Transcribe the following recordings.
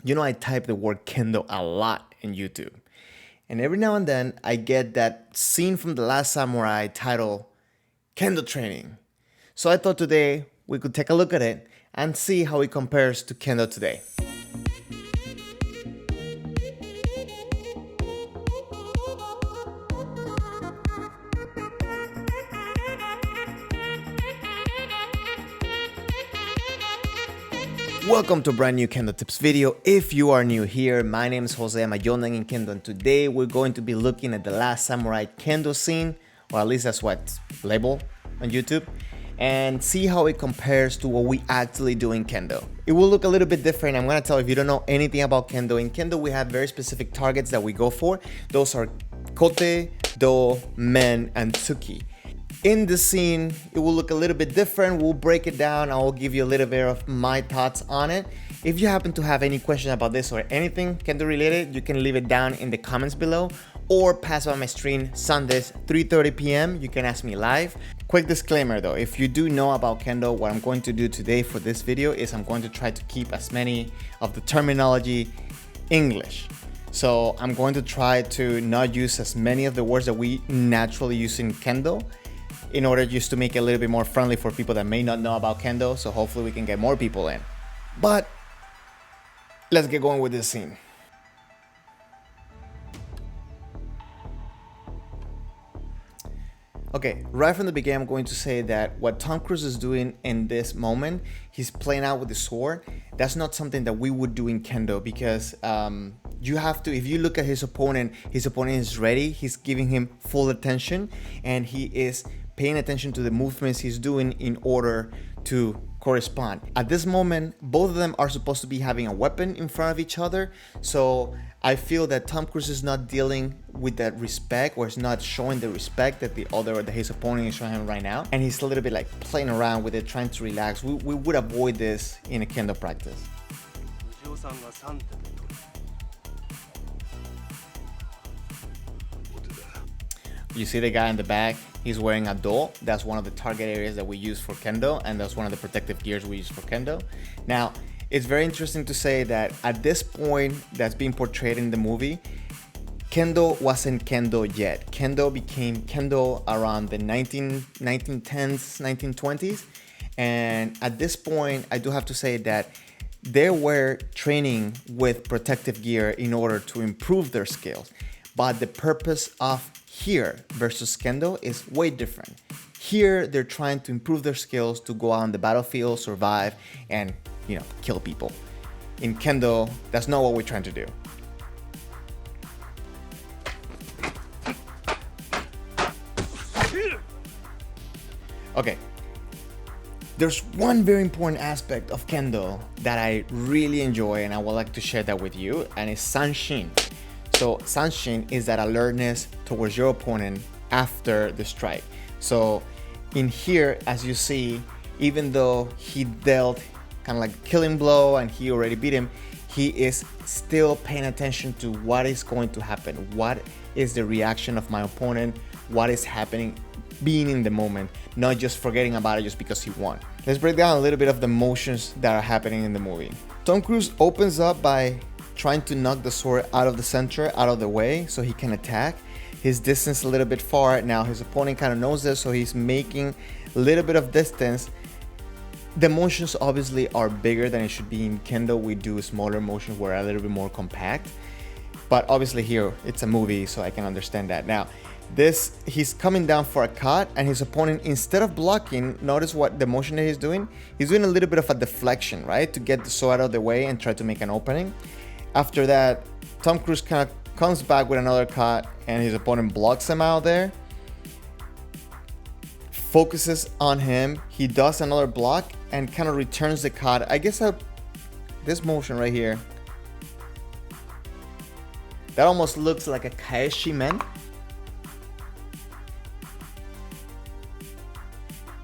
You know, I type the word Kendo a lot in YouTube. And every now and then I get that scene from The Last Samurai titled Kendo Training. So I thought today we could take a look at it and see how it compares to Kendo today. Welcome to a brand new Kendo Tips video. If you are new here, my name is Jose, I'm a Yonan in Kendo, and today we're going to be looking at the Last Samurai Kendo scene, or at least that's what's labeled on YouTube, and see how it compares to what we actually do in Kendo. It will look a little bit different. I'm gonna tell you if you don't know anything about Kendo. In Kendo, we have very specific targets that we go for. Those are Kote, Do, Men, and Tsuki. In the scene, it will look a little bit different. We'll break it down. I will give you a little bit of my thoughts on it. If you happen to have any question about this or anything Kendo related, you can leave it down in the comments below or pass by my stream Sundays 3:30 p.m. You can ask me live. Quick disclaimer though, if you do know about Kendo, what I'm going to do today for this video is I'm going to try to keep as many of the terminology English. So I'm going to try to not use as many of the words that we naturally use in Kendo, in order just to make it a little bit more friendly for people that may not know about Kendo, so hopefully we can get more people in. But let's get going with this scene. Okay, right from the beginning, I'm going to say that what Tom Cruise is doing in this moment, he's playing out with the sword. That's not something that we would do in Kendo, because you have to, if you look at his opponent is ready, he's giving him full attention, and he is paying attention to the movements he's doing in order to correspond. At this moment, both of them are supposed to be having a weapon in front of each other. So I feel that Tom Cruise is not dealing with that respect, or is not showing the respect that his opponent is showing him right now. And he's a little bit like playing around with it, trying to relax. We would avoid this in a Kendo practice. You see the guy in the back, he's wearing a do. That's one of the target areas that we use for Kendo, and that's one of the protective gears we use for Kendo. Now, it's very interesting to say that at this point that's being portrayed in the movie, Kendo wasn't Kendo yet. Kendo became Kendo around the 1910s, 1920s. And at this point, I do have to say that they were training with protective gear in order to improve their skills. But the purpose of here versus Kendo is way different. Here, they're trying to improve their skills to go out on the battlefield, survive, and, kill people. In Kendo, that's not what we're trying to do. Okay. There's one very important aspect of Kendo that I really enjoy, and I would like to share that with you, and it's Sanshin. So Sanshin is that alertness towards your opponent after the strike. So in here, as you see, even though he dealt kind of like a killing blow and he already beat him, he is still paying attention to what is going to happen. What is the reaction of my opponent? What is happening? Being in the moment, not just forgetting about it just because he won. Let's break down a little bit of the motions that are happening in the movie. Tom Cruise opens up by trying to knock the sword out of the center, out of the way, so he can attack. His distance a little bit far. Now his opponent kind of knows this, so he's making a little bit of distance. The motions obviously are bigger than it should be in Kendo. We do smaller motions where are a little bit more compact. But obviously here, it's a movie, so I can understand that. Now, he's coming down for a cut, and his opponent, instead of blocking, notice what the motion that he's doing? He's doing a little bit of a deflection, right? To get the sword out of the way and try to make an opening. After that, Tom Cruise kind of comes back with another cut, and his opponent blocks him out there. Focuses on him. He does another block and kind of returns the cut. I guess this motion right here, that almost looks like a Kaeshi Men,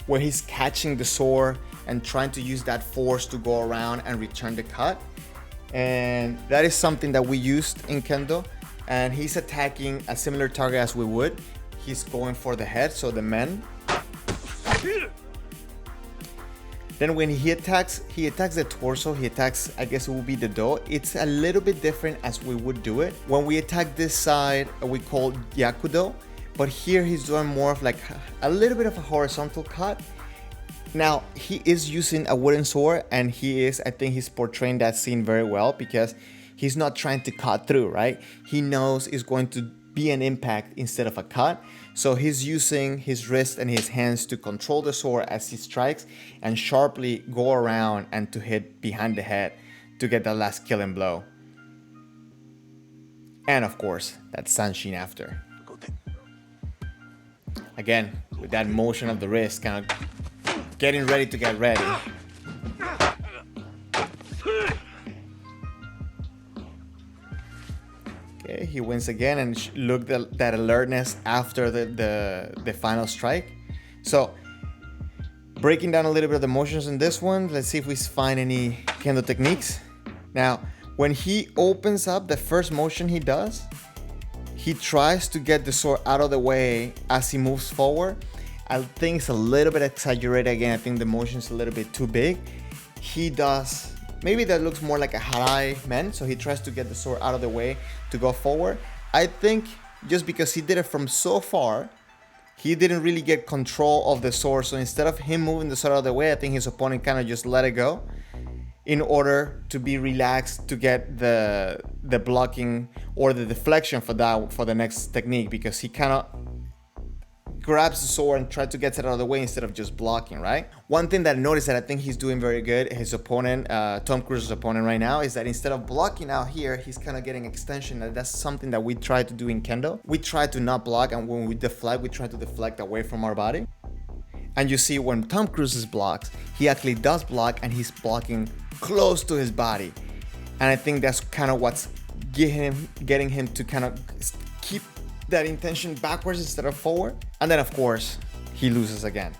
where he's catching the sword and trying to use that force to go around and return the cut. And that is something that we used in Kendo. And he's attacking a similar target as we would. He's going for the head, so the men. Then when he attacks the torso, he attacks, I guess it would be the do. It's a little bit different as we would do it. When we attack this side, we call yakudo, but here he's doing more of like a little bit of a horizontal cut. Now, he is using a wooden sword, and I think he's portraying that scene very well, because he's not trying to cut through, right? He knows it's going to be an impact instead of a cut. So he's using his wrist and his hands to control the sword as he strikes and sharply go around and to hit behind the head to get that last killing blow. And of course, that Sanshin after. Again, with that motion of the wrist, kind of getting ready to get ready. Okay, he wins again, and look at that alertness after the final strike. So, breaking down a little bit of the motions in this one, let's see if we find any Kendo techniques. Now, when he opens up, the first motion he does, he tries to get the sword out of the way as he moves forward. I think it's a little bit exaggerated again. I think the motion's a little bit too big. He does, maybe that looks more like a harai men, so he tries to get the sword out of the way to go forward. I think just because he did it from so far, he didn't really get control of the sword. So instead of him moving the sword out of the way, I think his opponent kind of just let it go in order to be relaxed to get the blocking or the deflection for the next technique, because he kind of grabs the sword and tries to get it out of the way instead of just blocking, right? One thing that I noticed that I think he's doing very good, his opponent, Tom Cruise's opponent right now, is that instead of blocking out here, he's kind of getting extension. And that's something that we try to do in Kendo. We try to not block, and when we deflect, we try to deflect away from our body. And you see when Tom Cruise blocks, he actually does block, and he's blocking close to his body. And I think that's kind of what's getting him to kind of keep that intention backwards instead of forward. And then of course he loses again.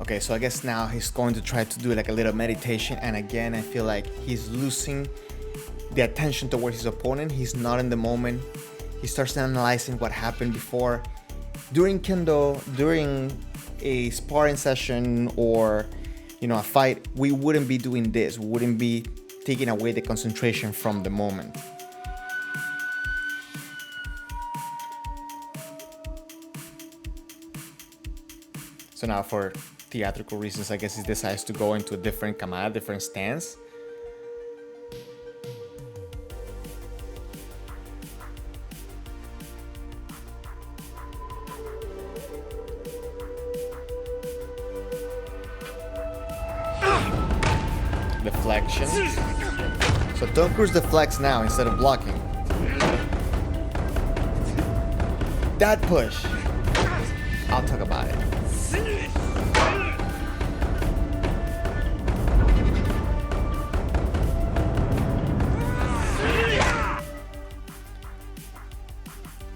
Okay, so I guess now he's going to try to do like a little meditation, and again I feel like he's losing the attention towards his opponent. He's not in the moment. He starts analyzing what happened before. During Kendo, during a sparring session or a fight, we wouldn't be doing this. We wouldn't be taking away the concentration from the moment. So now for theatrical reasons, I guess he decides to go into a different kamada, different stance. Deflection. So Tom Cruise deflects now instead of blocking. That push. I'll talk about it.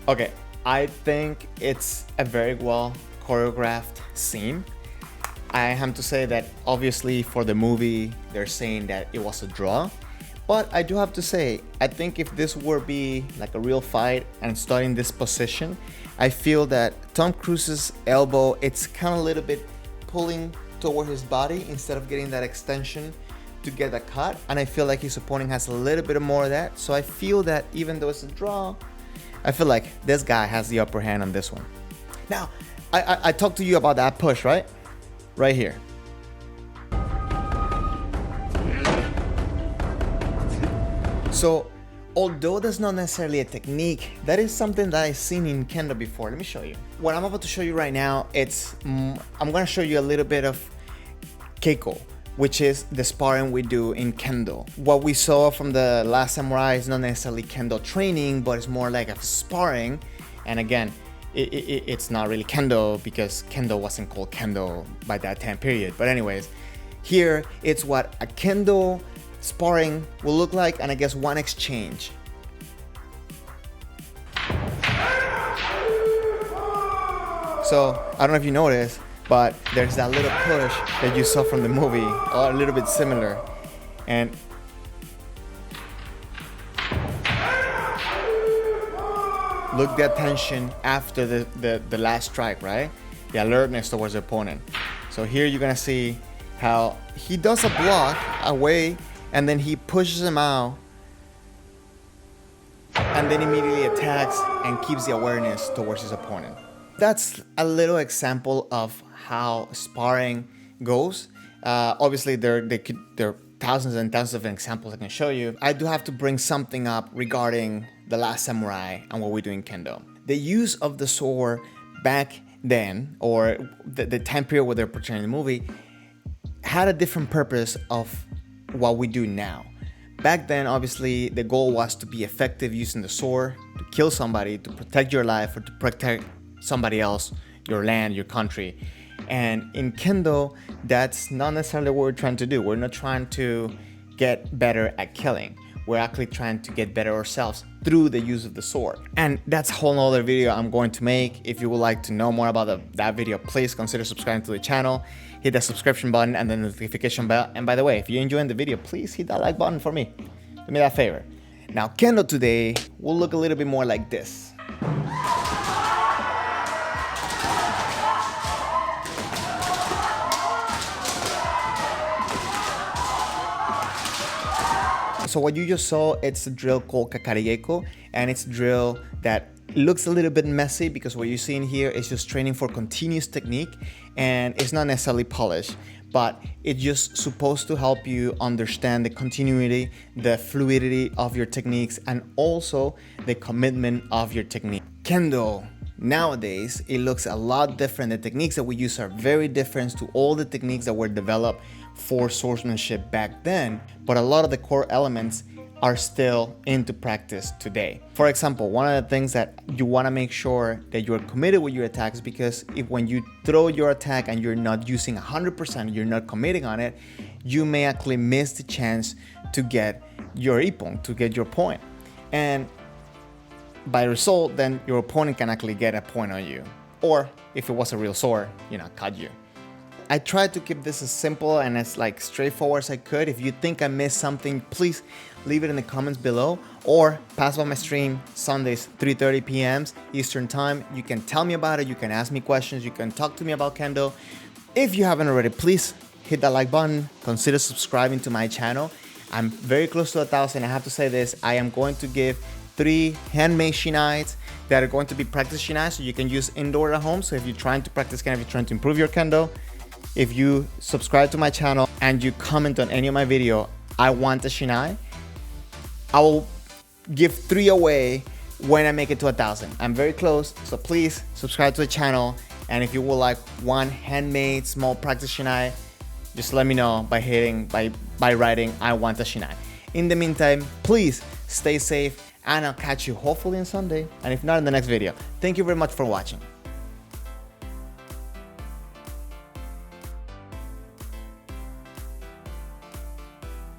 Okay, I think it's a very well choreographed scene. I have to say that obviously for the movie, they're saying that it was a draw. But I do have to say, I think if this were be like a real fight and starting this position, I feel that Tom Cruise's elbow, it's kind of a little bit pulling toward his body instead of getting that extension to get a cut. And I feel like his opponent has a little bit more of that. So I feel that even though it's a draw, I feel like this guy has the upper hand on this one. Now, I talked to you about that push, right? Right here. So, although that's not necessarily a technique, that is something that I've seen in Kendo before. Let me show you. What I'm about to show you right now, I'm going to show you a little bit of Keiko, which is the sparring we do in Kendo. What we saw from the Last Samurai is not necessarily Kendo training, but it's more like a sparring. And again, it's not really Kendo because Kendo wasn't called Kendo by that time period. But anyways, here it's what a Kendo sparring will look like, and I guess one exchange. So I don't know if you noticed, but there's that little push that you saw from the movie, or a little bit similar. And look the attention after the last strike, right? The alertness towards the opponent. So here you're gonna see how he does a block away and then he pushes him out and then immediately attacks and keeps the awareness towards his opponent. That's a little example of how sparring goes. Obviously, there are thousands and thousands of examples I can show you. I do have to bring something up regarding The Last Samurai and what we do in Kendo. The use of the sword back then, or the time period where they're portraying the movie, had a different purpose of what we do now. Back then, obviously, the goal was to be effective using the sword to kill somebody, to protect your life, or to protect somebody else, your land, your country. And in Kendo, that's not necessarily what we're trying to do. We're not trying to get better at killing. We're actually trying to get better ourselves through the use of the sword. And that's a whole nother video I'm going to make. If you would like to know more about that video, please consider subscribing to the channel. Hit the subscription button and the notification bell. And by the way, if you're enjoying the video, please hit that like button for me. Do me that favor. Now, Kendo today will look a little bit more like this. So what you just saw, it's a drill called Kakarieko, and it's a drill that looks a little bit messy because what you're seeing here is just training for continuous technique, and it's not necessarily polished, but it's just supposed to help you understand the continuity, the fluidity of your techniques, and also the commitment of your technique. Kendo, nowadays, it looks a lot different. The techniques that we use are very different to all the techniques that were developed for swordsmanship back then, but a lot of the core elements are still into practice today. For example, one of the things that you want to make sure that you're committed with your attacks, because if when you throw your attack and you're not using 100%, you're not committing on it, you may actually miss the chance to get your ippon, to get your point. And by result, then your opponent can actually get a point on you. Or if it was a real sword, cut you. I tried to keep this as simple and as straightforward as I could. If you think I missed something, please leave it in the comments below, or pass by my stream Sundays 3:30 p.m. Eastern time. You can tell me about it, you can ask me questions, you can talk to me about Kendo. If you haven't already, please hit that like button, consider subscribing to my channel. I'm very close to 1,000. I have to say this, I am going to give 3 handmade shinais that are going to be practice shinai, so you can use indoor at home. So if you're trying to practice Kendo, if you're trying to improve your Kendo, if you subscribe to my channel and you comment on any of my video, I want a shinai, I will give 3 away when I make it to 1,000. I'm very close, so please subscribe to the channel. And if you would like one handmade small practice shinai, just let me know by writing I want a shinai. In the meantime, please stay safe, and I'll catch you hopefully on Sunday, and if not, in the next video. Thank you very much for watching.